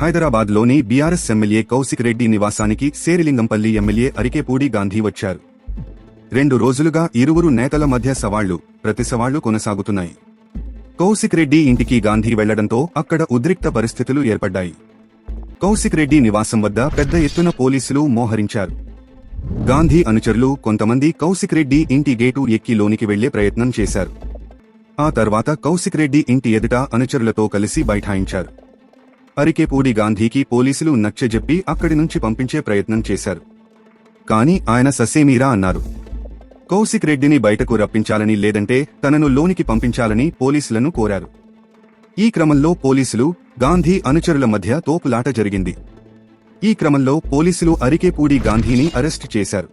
హైదరాబాద్లోని BRS MLA Kaushik Reddy నివాసానికి Serilingampally MLA Arikepudi Gandhi వచ్చారు. 2 రోజులుగా ఇరువురు నేతల మధ్య సవాళ్లు, ప్రతిసవాళ్లు కొనసాగుతున్నాయి. కౌశిక్ రెడ్డి ఇంటికి గాంధీ వెళ్లడంతో అక్కడ ఉద్రిక్త పరిస్థితులు ఏర్పడ్డాయి. కౌశిక్ రెడ్డి నివాసం వద్ద పెద్ద ఎత్తున పోలీసులు మోహరించారు. గాంధీ అనుచరులు కొంతమంది కౌశిక్ రెడ్డి ఇంటి గేటు ఎక్కి లోనికి వెళ్లే ప్రయత్నం చేశారు. ఆ తర్వాత కౌశిక్ రెడ్డి ఇంటి ఎదుట అనుచరులతో కలిసి బైఠాయించారు. అరికెపూడి గాంధీకి పోలీసులు నచ్చజెప్పి అక్కడి నుంచి పంపించే ప్రయత్నం చేశారు. కాని ఆయన ససేమీరా అన్నారు. కౌశిక్ రెడ్డిని బయటకు రప్పించాలని, లేదంటే తనను లోనికి పంపించాలని పోలీసులను కోరారు. ఈ క్రమంలో పోలీసులు, గాంధీ అనుచరుల మధ్య తోపులాట జరిగింది. ఈ క్రమంలో పోలీసులు అరికెపూడి గాంధీని అరెస్టు చేశారు.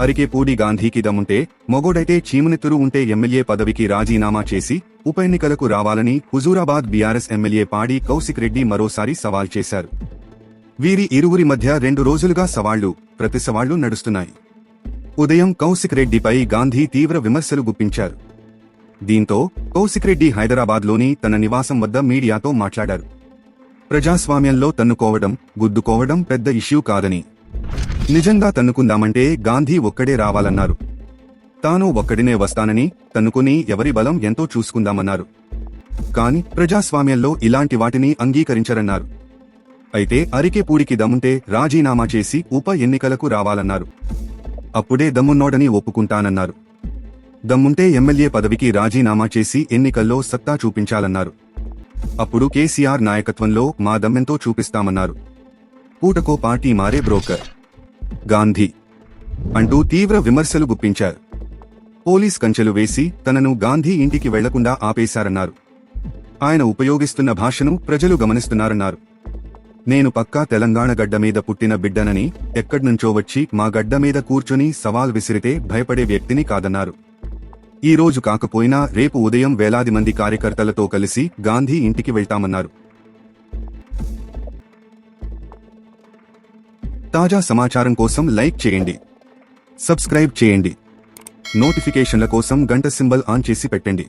అరికెపూడి గాంధీకి దమ్ముంటే, మొగోడైతే చీమునెత్తురు ఉంటే ఎమ్మెల్యే పదవికి రాజీనామా చేసి ఉప ఎన్నికలకు రావాలని హుజూరాబాద్ బీఆర్ఎస్ ఎమ్మెల్యే పాడి కౌశిక్ రెడ్డి మరోసారి సవాల్ చేశారు. వీరి ఇరువురి మధ్య 2 రోజులుగా సవాళ్లు, ప్రతిసవాళ్లు నడుస్తున్నాయి. ఉదయం కౌశిక్ రెడ్డిపై గాంధీ తీవ్ర విమర్శలు గుప్పించారు. దీంతో కౌశిక్ రెడ్డి హైదరాబాద్లోని తన నివాసం వద్ద మీడియాతో మాట్లాడారు. ప్రజాస్వామ్యంలో తన్నుకోవడం, గుద్దుకోవడం పెద్ద ఇష్యూ కాదని, నిజంగా తన్నుకుందామంటే గాంధీ ఒక్కడే రావాలన్నారు. తాను ఒక్కడినే వస్తానని, తన్నుకుని ఎవరి బలం ఎంతో చూసుకుందామన్నారు. కాని ప్రజాస్వామ్యంలో ఇలాంటి వాటిని అంగీకరించరన్నారు. అయితే అరికెపూడికి దమ్ముంటే రాజీనామా చేసి ఉప ఎన్నికలకు రావాలన్నారు. అప్పుడే దమ్మున్నోడని ఒప్పుకుంటానన్నారు. దమ్ముంటే ఎమ్మెల్యే పదవికి రాజీనామా చేసి ఎన్నికల్లో సత్తా చూపించాలన్నారు. అప్పుడు కేసీఆర్ నాయకత్వంలో మా దమ్మెంతో చూపిస్తామన్నారు. పూటకో పార్టీ మారే బ్రోకర్ గాంధీ అంటూ తీవ్ర విమర్శలు గుప్పించారు. పోలీస్ కంచెలు వేసి తనను గాంధీ ఇంటికి వెళ్లకుండా ఆపేశారన్నారు. ఆయన ఉపయోగిస్తున్న భాషను ప్రజలు గమనిస్తున్నారన్నారు. నేను పక్కా తెలంగాణ గడ్డ మీద పుట్టిన బిడ్డనని, ఎక్కడ్నుంచో వచ్చి మా గడ్డ మీద కూర్చుని సవాల్ విసిరితే భయపడే వ్యక్తిని కాదన్నారు. ఈ రోజు కాకపోయినా రేపు ఉదయం వేలాది మంది కార్యకర్తలతో కలిసి గాంధీ ఇంటికి వెళ్తామన్నారు. తాజా సమాచారం కోసం లైక్ చేయండి, సబ్స్క్రైబ్ చేయండి, నోటిఫికేషన్ల కోసం గంట సింబల్ ఆన్ చేసి పెట్టండి.